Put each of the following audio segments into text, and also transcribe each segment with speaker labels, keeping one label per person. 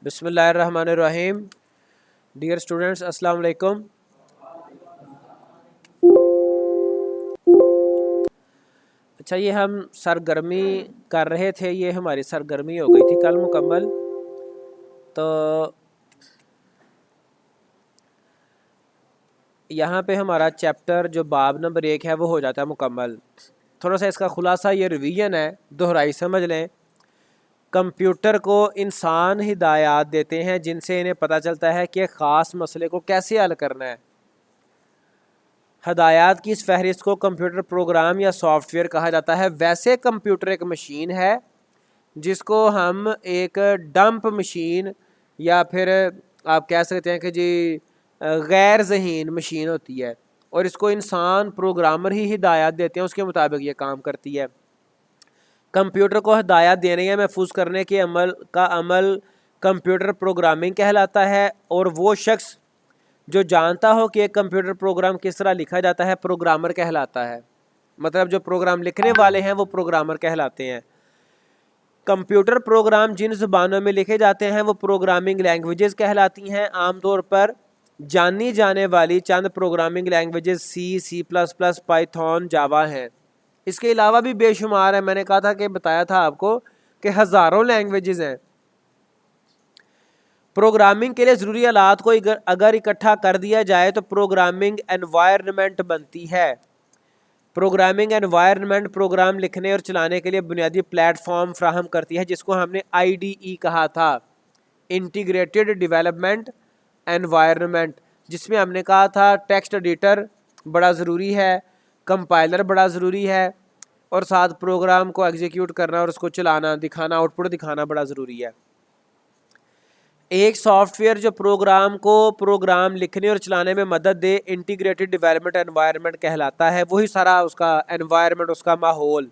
Speaker 1: بسم اللہ الرحمن الرحیم. ڈیئر اسٹوڈنٹس السلام علیکم. اچھا یہ ہم سرگرمی کر رہے تھے, یہ ہماری سرگرمی ہو گئی تھی کل مکمل. تو یہاں پہ ہمارا چیپٹر جو باب نمبر 1 ہے وہ ہو جاتا ہے مکمل. تھوڑا سا اس کا خلاصہ یہ ریویژن ہے, دہرائی سمجھ لیں. کمپیوٹر کو انسان ہدایات دیتے ہیں جن سے انہیں پتہ چلتا ہے کہ خاص مسئلے کو کیسے حل کرنا ہے. ہدایات کی اس فہرست کو کمپیوٹر پروگرام یا سافٹ ویئر کہا جاتا ہے. ویسے کمپیوٹر ایک مشین ہے جس کو ہم ایک ڈمپ مشین یا پھر آپ کہہ سکتے ہیں کہ جی غیر ذہین مشین ہوتی ہے, اور اس کو انسان پروگرامر ہی ہدایات دیتے ہیں, اس کے مطابق یہ کام کرتی ہے. کمپیوٹر کو ہدایات دینے یا محفوظ کرنے کے عمل کمپیوٹر پروگرامنگ کہلاتا ہے, اور وہ شخص جو جانتا ہو کہ ایک کمپیوٹر پروگرام کس طرح لکھا جاتا ہے پروگرامر کہلاتا ہے. مطلب جو پروگرام لکھنے والے ہیں وہ پروگرامر کہلاتے ہیں. کمپیوٹر پروگرام جن زبانوں میں لکھے جاتے ہیں وہ پروگرامنگ لینگویجز کہلاتی ہیں. عام طور پر جانی جانے والی چند programming languages C plus plus, Python, Java ہیں. اس کے علاوہ بھی بے شمار ہیں. میں نے کہا تھا کہ بتایا تھا آپ کو کہ ہزاروں لینگویجز ہیں. پروگرامنگ کے لیے ضروری آلات کو اگر اکٹھا کر دیا جائے تو پروگرامنگ انوائرنمنٹ بنتی ہے. پروگرامنگ انوائرنمنٹ پروگرام لکھنے اور چلانے کے لیے بنیادی پلیٹ فارم فراہم کرتی ہے جس کو ہم نے IDE کہا تھا, انٹیگریٹڈ ڈیولپمنٹ انوائرنمنٹ, جس میں ہم نے کہا تھا ٹیکسٹ ایڈیٹر بڑا ضروری ہے, کمپائلر بڑا ضروری ہے, اور ساتھ پروگرام کو ایگزیکیوٹ کرنا اور اس کو چلانا, دکھانا, آؤٹ پٹ دکھانا بڑا ضروری ہے. ایک سافٹ ویئر جو پروگرام لکھنے اور چلانے میں مدد دے انٹیگریٹڈ ڈیولپمنٹ انوائرنمنٹ کہلاتا ہے. وہی سارا اس کا انوائرنمنٹ, اس کا ماحول.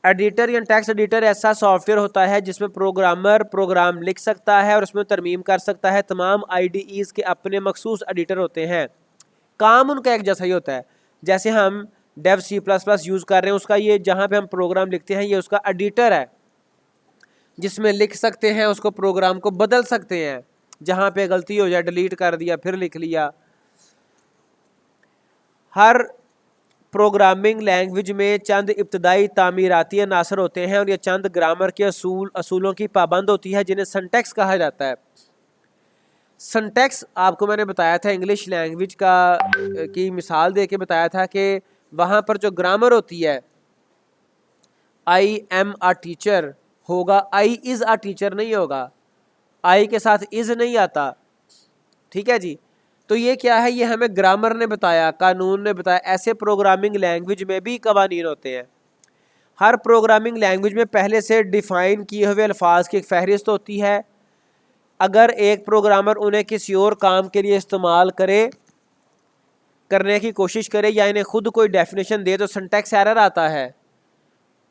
Speaker 1: ایڈیٹر یا ٹیکسٹ ایڈیٹر ایسا سافٹ ویئر ہوتا ہے جس میں پروگرامر پروگرام لکھ سکتا ہے اور اس میں ترمیم کر سکتا ہے. تمام IDEs کے اپنے مخصوص ایڈیٹر ہوتے ہیں, کام ان کا ایک جیسا ہی ہوتا ہے. جیسے ہم ڈیو C++ یوز کر رہے ہیں, اس کا یہ جہاں پہ ہم پروگرام لکھتے ہیں یہ اس کا ایڈیٹر ہے جس میں لکھ سکتے ہیں, اس کو پروگرام کو بدل سکتے ہیں, جہاں پہ غلطی ہو جائے ڈیلیٹ کر دیا پھر لکھ لیا. ہر پروگرامنگ لینگویج میں چند ابتدائی تعمیراتی عناصر ہوتے ہیں اور یہ چند گرامر کے اصولوں کی پابند ہوتی ہے جنہیں سنٹیکس کہا جاتا ہے. سنٹیکس آپ کو میں نے بتایا تھا انگلش لینگویج کی مثال دے کے بتایا تھا کہ وہاں پر جو گرامر ہوتی ہے I am a teacher ہوگا, I is a teacher نہیں ہوگا, I کے ساتھ is نہیں آتا. ٹھیک ہے جی, تو یہ کیا ہے, یہ ہمیں گرامر نے بتایا, قانون نے بتایا. ایسے پروگرامنگ لینگویج میں بھی قوانین ہوتے ہیں. ہر پروگرامنگ لینگویج میں پہلے سے ڈیفائن کیے ہوئے الفاظ کی ایک فہرست ہوتی ہے. اگر ایک پروگرامر انہیں کسی اور کام کے لیے استعمال کرنے کی کوشش کرے یا انہیں خود کوئی ڈیفینیشن دے تو سنٹیکس ایرر آتا ہے.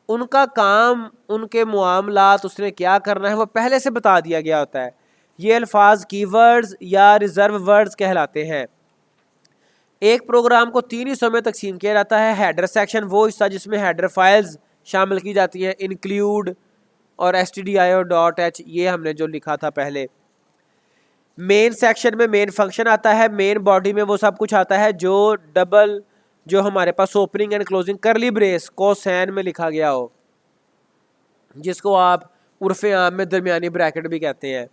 Speaker 1: ان کا کام, ان کے معاملات, اس نے کیا کرنا ہے وہ پہلے سے بتا دیا گیا ہوتا ہے. یہ الفاظ کی ورڈز یا ریزرو ورڈز کہلاتے ہیں. ایک پروگرام کو 3 حصوں میں تقسیم کیا جاتا ہے. ہیڈر سیکشن وہ حصہ جس میں ہیڈر فائلز شامل کی جاتی ہیں, انکلیوڈ اور stdio.h, یہ ہم نے جو لکھا تھا پہلے. مین سیکشن میں مین فنکشن آتا ہے. مین باڈی میں وہ سب کچھ آتا ہے جو ہمارے پاس opening and closing curly brace کوسین میں لکھا گیا ہو, جس کو آپ عرف عام میں درمیانی بریکٹ بھی کہتے ہیں.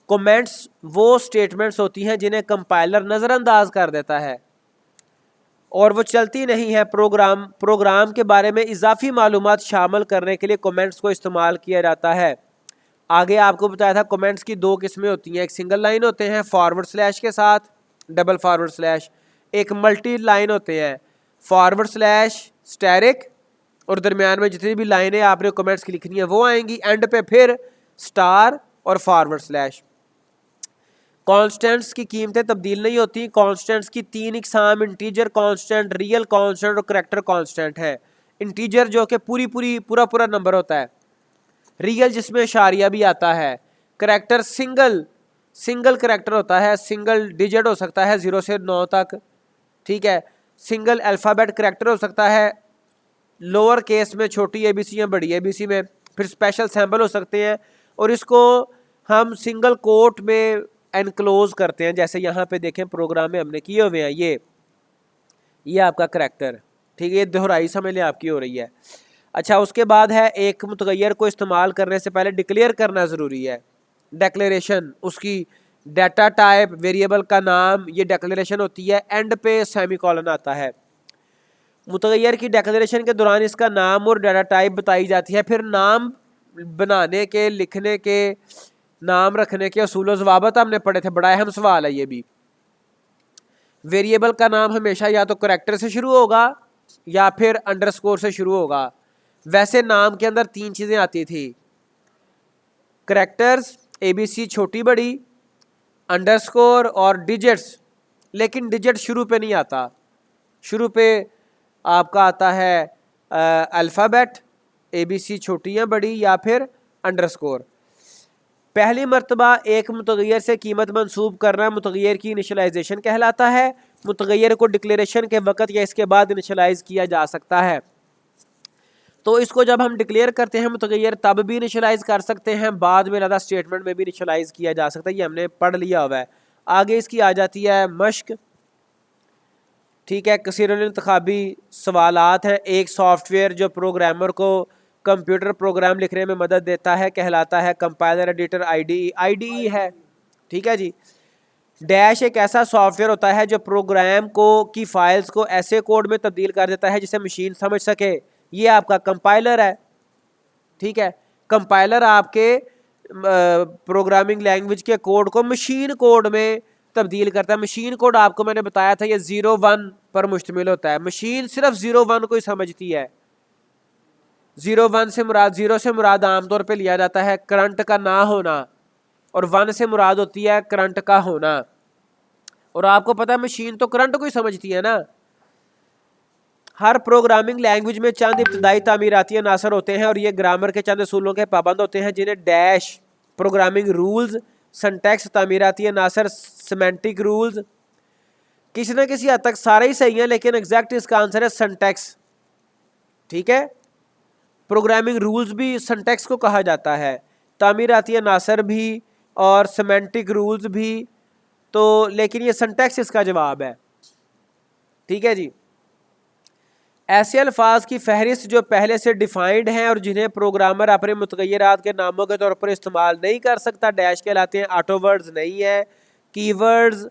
Speaker 1: کومنٹس وہ سٹیٹمنٹس ہوتی ہیں جنہیں کمپائلر نظر انداز کر دیتا ہے اور وہ چلتی نہیں ہے. پروگرام کے بارے میں اضافی معلومات شامل کرنے کے لیے کومنٹس کو استعمال کیا جاتا ہے. آگے آپ کو بتایا تھا کومنٹس کی 2 قسمیں ہوتی ہیں. ایک سنگل لائن ہوتے ہیں فارورڈ سلیش کے ساتھ, ڈبل فارورڈ سلیش. ایک ملٹی لائن ہوتے ہیں فارورڈ سلیش اسٹیرک, اور درمیان میں جتنی بھی لائنیں آپ نے کومنٹس کی لکھنی ہیں وہ آئیں گی. اینڈ پہ پھر اسٹار اور فارورڈ سلیش. کانسٹنٹس کی قیمتیں تبدیل نہیں ہوتی. کانسٹنٹس کی 3 اقسام انٹیجر کانسٹنٹ, ریئل کانسٹنٹ اور کریکٹر کانسٹنٹ ہے. انٹیجر جو کہ پورا نمبر ہوتا ہے, ریئل جس میں اشاریہ بھی آتا ہے, کریکٹر سنگل کریکٹر ہوتا ہے, سنگل ڈیجٹ ہو سکتا ہے 0 سے 9 تک. ٹھیک ہے, سنگل الفابیٹ کریکٹر ہو سکتا ہے لوور کیس میں چھوٹی ABC یا بڑی ABC میں. پھر اسپیشل سیمبل ہو سکتے ہیں اور اس کو ہم سنگل کوٹ میں انکلوز کرتے ہیں. جیسے یہاں پہ دیکھیں پروگرام میں ہم نے کیے ہوئے ہیں, یہ آپ کا کریکٹر, ٹھیک ہے, یہ دہرائی سمجھ لیں آپ کی ہو رہی ہے. اچھا اس کے بعد ہے ایک متغیر کو استعمال کرنے سے پہلے ڈکلیئر کرنا ضروری ہے. ڈیکلیریشن, اس کی ڈیٹا ٹائپ, ویریبل کا نام, یہ ڈیکلیریشن ہوتی ہے. اینڈ پہ سیمی کولن آتا ہے. متغیر کی ڈیکلیریشن کے دوران اس کا نام اور ڈیٹا ٹائپ بتائی جاتی ہے. پھر نام بنانے کے, لکھنے کے, نام رکھنے کے اصول و ضوابط ہم نے پڑھے تھے, بڑا اہم سوال ہے یہ بھی. ویریبل کا نام ہمیشہ یا تو کریکٹر سے شروع ہوگا یا پھر انڈرسکور سے شروع ہوگا. ویسے نام کے اندر 3 چیزیں آتی تھی, کریکٹرز ABC چھوٹی بڑی, انڈرسکور اور ڈیجٹس, لیکن ڈیجٹ شروع پہ نہیں آتا. شروع پہ آپ کا آتا ہے الفابیٹ, ABC چھوٹی یا بڑی یا پھر انڈرسکور. پہلی مرتبہ ایک متغیر سے قیمت منسوب کرنا متغیر کی انیشلائزیشن کہلاتا ہے. متغیر کو ڈکلیریشن کے وقت یا اس کے بعد انیشلائز کیا جا سکتا ہے. تو اس کو جب ہم ڈکلیئر کرتے ہیں متغیر تب بھی انیشلائز کر سکتے ہیں, بعد میں علیحدہ اسٹیٹمنٹ میں بھی انیشلائز کیا جا سکتا ہے. یہ ہم نے پڑھ لیا ہوا ہے. آگے اس کی آ جاتی ہے مشق, ٹھیک ہے. کثیر الانتخابی سوالات ہیں. ایک سافٹ ویئر جو پروگرامر کو کمپیوٹر پروگرام لکھنے میں مدد دیتا ہے کہلاتا ہے کمپائلر ایڈیٹر, IDE ہے, ٹھیک ہے جی. ڈیش ایک ایسا سافٹ ویئر ہوتا ہے جو پروگرام کی فائلز کو ایسے کوڈ میں تبدیل کر دیتا ہے جسے مشین سمجھ سکے. یہ آپ کا کمپائلر ہے, ٹھیک ہے. کمپائلر آپ کے پروگرامنگ لینگویج کے کوڈ کو مشین کوڈ میں تبدیل کرتا ہے. مشین کوڈ آپ کو میں نے بتایا تھا یہ 0-1 پر مشتمل ہوتا ہے. مشین صرف 0-1 کو ہی سمجھتی ہے. 0-1 سے مراد, 0 سے مراد عام طور پہ لیا جاتا ہے کرنٹ کا نہ ہونا, اور 1 سے مراد ہوتی ہے کرنٹ کا ہونا. اور آپ کو پتا ہے مشین تو کرنٹ کو ہی سمجھتی ہے نا. ہر پروگرامنگ لینگویج میں چند ابتدائی تعمیراتی عناصر ہوتے ہیں اور یہ گرامر کے چند اصولوں کے پابند ہوتے ہیں جنہیں ڈیش, پروگرامنگ رولز, سنٹیکس, تعمیراتی عناصر, سیمینٹک رولز. کسی نہ کسی حد تک سارے ہی صحیح ہیں لیکن ایگزیکٹ اس کا آنسر ہے سنٹیکس, ٹھیک ہے. پروگرامنگ رولز بھی سنٹیکس کو کہا جاتا ہے, تعمیراتی عناصر بھی اور سیمینٹک رولز بھی, تو لیکن یہ سنٹیکس اس کا جواب ہے, ٹھیک ہے جی. ایسے الفاظ کی فہرست جو پہلے سے ڈیفائنڈ ہیں اور جنہیں پروگرامر اپنے متغیرات کے ناموں کے طور پر استعمال نہیں کر سکتا ڈیش کہلاتے ہیں. آٹو ورڈز نہیں ہے, کی ورڈز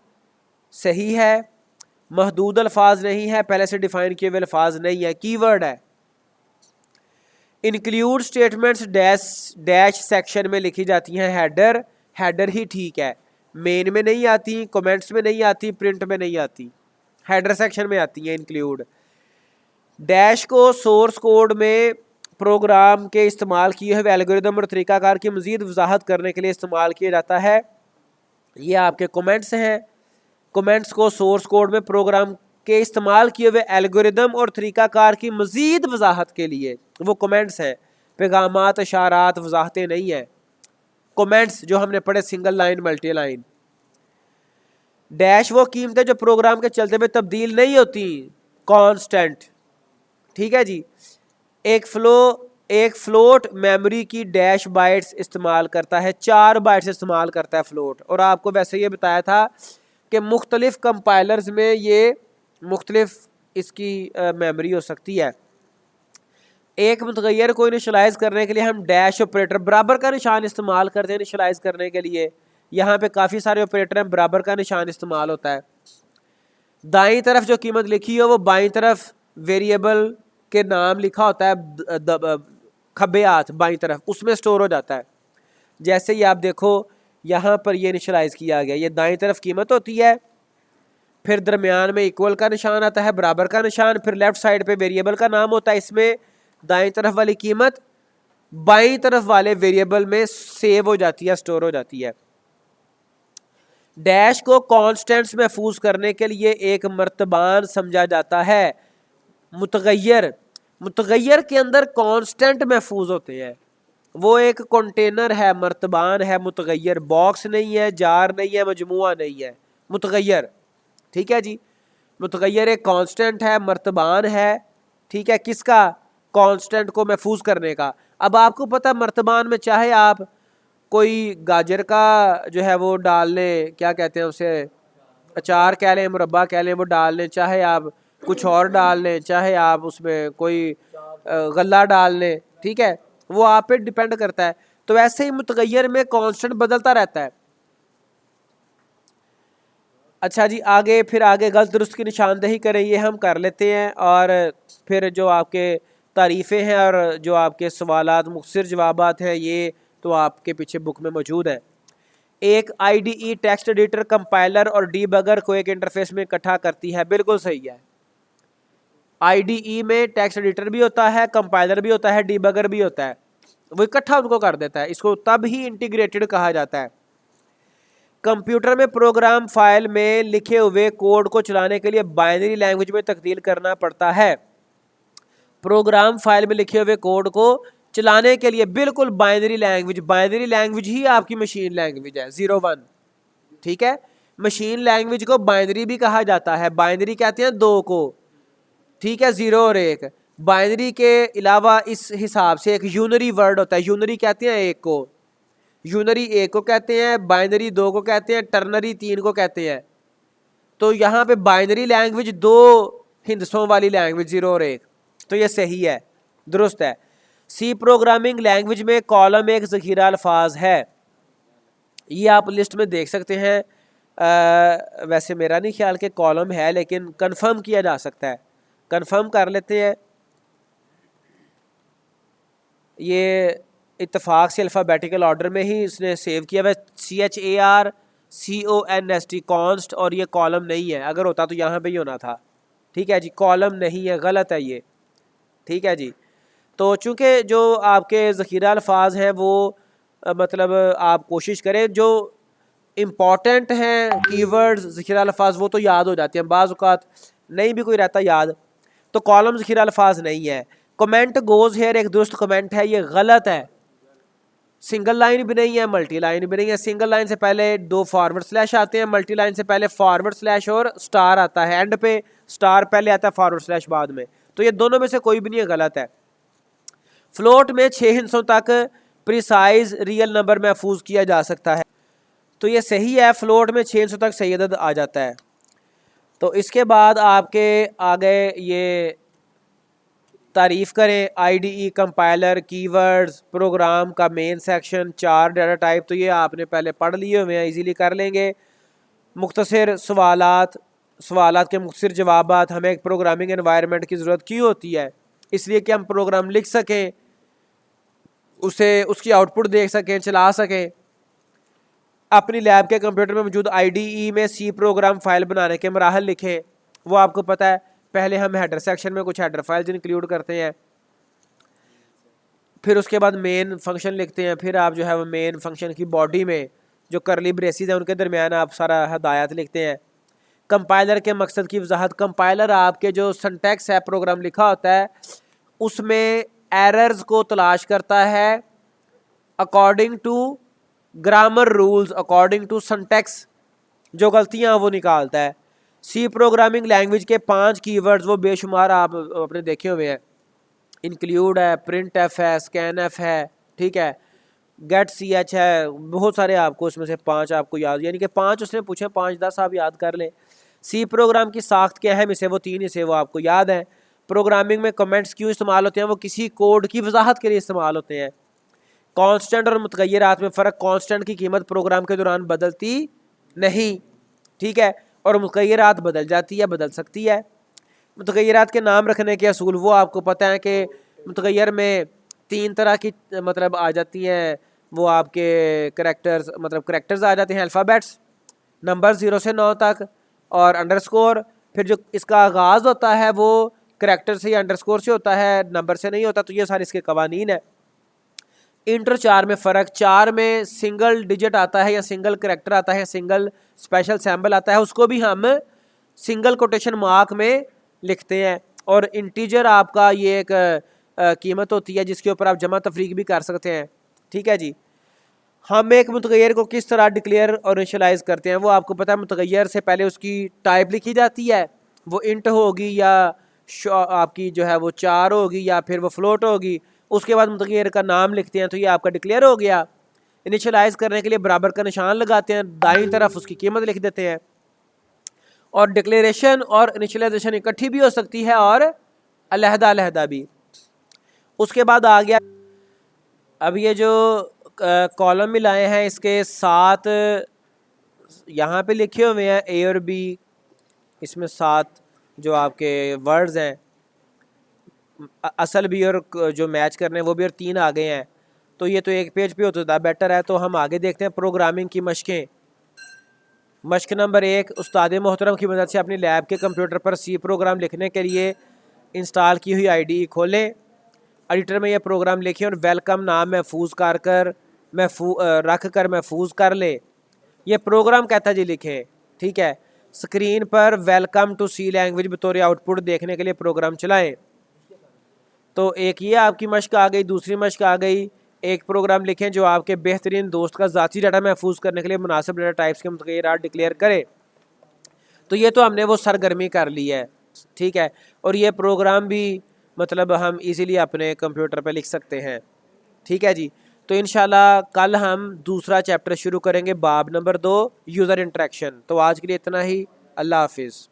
Speaker 1: صحیح ہے, محدود الفاظ نہیں ہے, پہلے سے ڈیفائن کیے ہوئے الفاظ نہیں ہے, کی ورڈ ہے. انکلیوڈ سٹیٹمنٹس ڈیش سیکشن میں لکھی جاتی ہیں. ہیڈر ہی ٹھیک ہے, مین میں نہیں آتی, کمنٹس میں نہیں آتی, پرنٹ میں نہیں آتی, ہیڈر سیکشن میں آتی ہیں انکلیوڈ. ڈیش کو سورس کوڈ میں پروگرام کے استعمال کیے ہوئے الگوریدم اور طریقہ کار کی مزید وضاحت کرنے کے لیے استعمال کیا جاتا ہے. یہ آپ کے کمنٹس ہیں. کمنٹس کو سورس کوڈ میں پروگرام کے استعمال کیے ہوئے الگوریدم اور طریقہ کار کی مزید وضاحت کے لیے وہ کمنٹس ہیں, پیغامات, اشارات, وضاحتیں نہیں ہیں. کمنٹس جو ہم نے پڑھے single line, multi line. Dash وہ قیمتیں جو پروگرام کے چلتے میں تبدیل نہیں ہوتی, کانسٹنٹ, ٹھیک ہے جی. ایک فلوٹ میموری کی ڈیش بائٹس استعمال کرتا ہے, 4 بائٹس استعمال کرتا ہے فلوٹ. اور آپ کو ویسے یہ بتایا تھا کہ مختلف کمپائلرز میں یہ مختلف اس کی میموری ہو سکتی ہے. ایک متغیر کو انیشلائز کرنے کے لیے ہم ڈیش آپریٹر, برابر کا نشان استعمال کرتے ہیں انیشلائز کرنے کے لیے. یہاں پہ کافی سارے آپریٹر ہیں, برابر کا نشان استعمال ہوتا ہے. دائیں طرف جو قیمت لکھی ہو وہ بائیں طرف ویریبل کے نام لکھا ہوتا ہے, کھبے ہاتھ بائیں طرف, اس میں سٹور ہو جاتا ہے. جیسے یہ آپ دیکھو یہاں پر یہ انیشلائز کیا گیا, یہ دائیں طرف قیمت ہوتی ہے, پھر درمیان میں ایکول کا نشان آتا ہے, برابر کا نشان, پھر لیفٹ سائڈ پہ ویریبل کا نام ہوتا ہے. اس میں دائیں طرف والی قیمت بائیں طرف والے ویریبل میں سیو ہو جاتی ہے, سٹور ہو جاتی ہے. ڈیش کو کانسٹنٹس محفوظ کرنے کے لیے ایک مرتبان سمجھا جاتا ہے. متغیر کے اندر کانسٹنٹ محفوظ ہوتے ہیں, وہ ایک کنٹینر ہے, مرتبان ہے. متغیر باکس نہیں ہے, جار نہیں ہے, مجموعہ نہیں ہے, متغیر, ٹھیک ہے جی. متغیر ایک کانسٹنٹ ہے, مرتبان ہے, ٹھیک ہے. کس کا؟ کانسٹنٹ کو محفوظ کرنے کا. اب آپ کو پتا مرتبان میں چاہے آپ کوئی گاجر کا جو ہے وہ ڈال لیں، کیا کہتے ہیں اسے، اچار کہہ لیں، مربع کہہ لیں، وہ ڈال لیں، چاہے آپ کچھ اور ڈال لیں، چاہے آپ اس میں کوئی غلہ ڈال لیں، ٹھیک ہے، وہ آپ پہ ڈیپینڈ کرتا ہے. تو ایسے ہی متغیر میں کانسٹنٹ بدلتا رہتا ہے. اچھا جی آگے غلط درست کی نشاندہی کریں، یہ ہم کر لیتے ہیں، اور پھر جو آپ کے تعریفیں ہیں اور جو آپ کے سوالات مختصر جوابات ہیں یہ تو آپ کے پیچھے بک میں موجود ہیں. ایک I D E text editor compiler اور ڈی بگر کو ایک انٹرفیس میں اکٹھا کرتی ہے. بالکل صحیح ہے. آئی ڈی ای میں ٹیکسٹ ایڈیٹر بھی ہوتا ہے، کمپائلر بھی ہوتا ہے، ڈی بگر بھی ہوتا ہے، وہ اکٹھا ان کو کر دیتا ہے. اس کو تب ہی انٹیگریٹڈ کہا جاتا ہے. کمپیوٹر میں پروگرام فائل میں لکھے ہوئے کوڈ کو چلانے کے لیے بائنری لینگویج میں تبدیل کرنا پڑتا ہے. پروگرام فائل میں لکھے ہوئے کوڈ کو چلانے کے لیے بالکل بائنری لینگویج ہی آپ کی مشین لینگویج ہے 01. ٹھیک ہے، مشین لینگویج کو بائنری بھی کہا جاتا ہے. بائنری کہتے ہیں 2 کو، ٹھیک ہے، 0 اور 1. بائنری کے علاوہ اس حساب سے ایک یونری ورڈ ہوتا ہے. یونری کہتے ہیں 1 کو، یونری 1 کو کہتے ہیں، بائنری 2 کو کہتے ہیں، ٹرنری 3 کو کہتے ہیں. تو یہاں پہ بائنری لینگویج 2 ہندسوں والی لینگویج 0 اور 1. تو یہ صحیح ہے، درست ہے. سی پروگرامنگ لینگویج میں کالم ایک ذخیرہ الفاظ ہے. یہ آپ لسٹ میں دیکھ سکتے ہیں. ویسے میرا نہیں خیال کہ کالم ہے، لیکن کنفرم کیا جا سکتا ہے. کنفرم کر لیتے ہیں. یہ اتفاق سے الفابیٹیکل آرڈر میں ہی اس نے سیو کیا ہوا ہے، CHARCONST کانسٹ، اور یہ کالم نہیں ہے. اگر ہوتا تو یہاں پہ ہی ہونا تھا. ٹھیک ہے جی، کالم نہیں ہے، غلط ہے یہ. ٹھیک ہے جی. تو چونکہ جو آپ کے ذخیرہ الفاظ ہیں وہ مطلب آپ کوشش کریں جو امپورٹنٹ ہیں کی ورڈز ذخیرہ الفاظ وہ تو یاد ہو جاتے ہیں، بعض اوقات نہیں بھی کوئی رہتا یاد. تو کالم ذخیرہ الفاظ نہیں ہے. کمنٹ گوز ہیئر ایک درست کمنٹ ہے، یہ غلط ہے. سنگل لائن بھی نہیں ہے، ملٹی لائن بھی نہیں ہے. سنگل لائن سے پہلے 2 فارورڈ سلیش آتے ہیں، ملٹی لائن سے پہلے فارورڈ سلیش اور سٹار آتا ہے. اینڈ پہ سٹار پہلے آتا ہے، فارورڈ سلیش بعد میں. تو یہ دونوں میں سے کوئی بھی نہیں ہے، غلط ہے. فلوٹ میں 6 ہندسوں تک پریسائز ریئل نمبر محفوظ کیا جا سکتا ہے. تو یہ صحیح ہے، فلوٹ میں 6 ہندسوں تک صحیح عدد آ جاتا ہے. تو اس کے بعد آپ کے آگے یہ تعریف کریں آئی ڈی ای کمپائلر، کی ورڈز، پروگرام کا مین سیکشن، 4 ڈیٹا ٹائپ. تو یہ آپ نے پہلے پڑھ لیے ہوئے ہیں، ایزیلی کر لیں گے. مختصر سوالات کے مختصر جوابات. ہمیں ایک پروگرامنگ انوائرمنٹ کی ضرورت کیوں ہوتی ہے؟ اس لیے کہ ہم پروگرام لکھ سکیں، اس کی آؤٹ پٹ دیکھ سکیں، چلا سکیں. اپنی لیب کے کمپیوٹر میں موجود آئی ڈی ای میں سی پروگرام فائل بنانے کے مراحل لکھیں. وہ آپ کو پتہ ہے، پہلے ہم ہیڈر سیکشن میں کچھ ہیڈر فائلز انکلیوڈ کرتے ہیں، پھر اس کے بعد مین فنکشن لکھتے ہیں، پھر آپ جو ہے وہ مین فنکشن کی باڈی میں جو کرلی بریسز ہیں ان کے درمیان آپ سارا ہدایات لکھتے ہیں. کمپائلر کے مقصد کی وضاحت. کمپائلر آپ کے جو سنٹیکس ہے، پروگرام لکھا ہوتا ہے، اس میں ایررز کو تلاش کرتا ہے according to grammar rules, according to syntax, جو غلطیاں وہ نکالتا ہے. سی پروگرامنگ لینگویج کے 5 کی ورڈز وہ بے شمار آپ اپنے دیکھے ہوئے ہیں. انکلیوڈ ہے، پرنٹ ایف ہے، اسکین ایف ہے، ٹھیک ہے، گیٹ سی ایچ ہے، بہت سارے آپ کو اس میں سے 5 آپ کو یاد، یعنی کہ 5 اس نے پوچھے، 5-10 آپ یاد کر لیں. سی پروگرام کی ساخت کے اہم حصے وہ 3 حصے وہ آپ کو یاد ہیں. پروگرامنگ میں کمنٹس کیوں استعمال ہوتے ہیں؟ وہ کسی کوڈ کی وضاحت کے لیے استعمال ہوتے ہیں. کانسٹنٹ اور متغیرات میں فرق. کانسٹنٹ کی قیمت پروگرام کے دوران بدلتی نہیں، ٹھیک ہے، اور متغیرات بدل جاتی ہے، بدل سکتی ہے. متغیرات کے نام رکھنے کے اصول وہ آپ کو پتہ ہے کہ متغیر میں 3 طرح کی مطلب آ جاتی ہیں، وہ آپ کے کریکٹرز آ جاتے ہیں، الفابیٹس، نمبر 0 سے 9 تک، اور انڈرسکور. پھر جو اس کا آغاز ہوتا ہے وہ کریکٹر سے یا انڈرسکور سے ہوتا ہے، نمبر سے نہیں ہوتا. تو یہ سارے اس کے قوانین ہیں. انٹر 4 میں فرق. 4 میں سنگل ڈیجٹ آتا ہے یا سنگل کریکٹر آتا ہے، سنگل اسپیشل سیمبل آتا ہے، اس کو بھی ہم سنگل کوٹیشن مارک میں لکھتے ہیں. اور انٹیجر آپ کا یہ ایک قیمت ہوتی ہے جس کے اوپر آپ جمع تفریق بھی کر سکتے ہیں. ٹھیک ہے جی. ہم ایک متغیر کو کس طرح ڈکلیئر اور انیشلائز کرتے ہیں؟ وہ آپ کو پتہ ہے، متغیر سے پہلے اس کی ٹائپ لکھی جاتی ہے، وہ انٹ ہوگی یا آپ کی جو ہے وہ 4 ہوگی یا پھر وہ فلوٹ ہوگی. اس کے بعد متغیر کا نام لکھتے ہیں، تو یہ آپ کا ڈکلیئر ہو گیا. انیشلائز کرنے کے لیے برابر کا نشان لگاتے ہیں، دائیں طرف اس کی قیمت لکھ دیتے ہیں. اور ڈکلیریشن اور انیشلائزیشن اکٹھی بھی ہو سکتی ہے اور علیحدہ علیحدہ بھی. اس کے بعد آ گیا اب یہ جو کالم ملائے ہیں اس کے ساتھ یہاں پہ لکھے ہوئے ہیں اے اور بی، اس میں 7 جو آپ کے ورڈز ہیں اصل بھی اور جو میچ کرنے وہ بھی، اور 3 آگے ہیں. تو یہ تو ایک پیج پہ ہوتا تھا، بیٹر ہے. تو ہم آگے دیکھتے ہیں پروگرامنگ کی مشقیں. مشق نمبر 1، استاد محترم کی مدد سے اپنی لیب کے کمپیوٹر پر سی پروگرام لکھنے کے لیے انسٹال کی ہوئی آئی ڈی کھولیں. ایڈیٹر میں یہ پروگرام لکھیں اور ویلکم نام محفوظ رکھ کر محفوظ کر لے. یہ پروگرام کہتا ہے جی لکھیں، ٹھیک ہے. اسکرین پر ویلکم ٹو سی لینگویج بطور آؤٹ پٹ دیکھنے کے لیے پروگرام چلائیں. تو ایک یہ آپ کی مشق آ گئی. دوسری مشق آ گئی، ایک پروگرام لکھیں جو آپ کے بہترین دوست کا ذاتی ڈاٹا محفوظ کرنے کے لیے مناسب ڈاٹا ٹائپس کے متغیرات ڈکلیئر کرے. تو یہ تو ہم نے وہ سرگرمی کر لی ہے، ٹھیک ہے. اور یہ پروگرام بھی مطلب ہم ایزیلی اپنے کمپیوٹر پہ لکھ سکتے ہیں، ٹھیک ہے جی. تو انشاءاللہ کل ہم دوسرا چیپٹر شروع کریں گے، باب نمبر 2 یوزر انٹریکشن. تو آج کے لیے اتنا ہی، اللہ حافظ.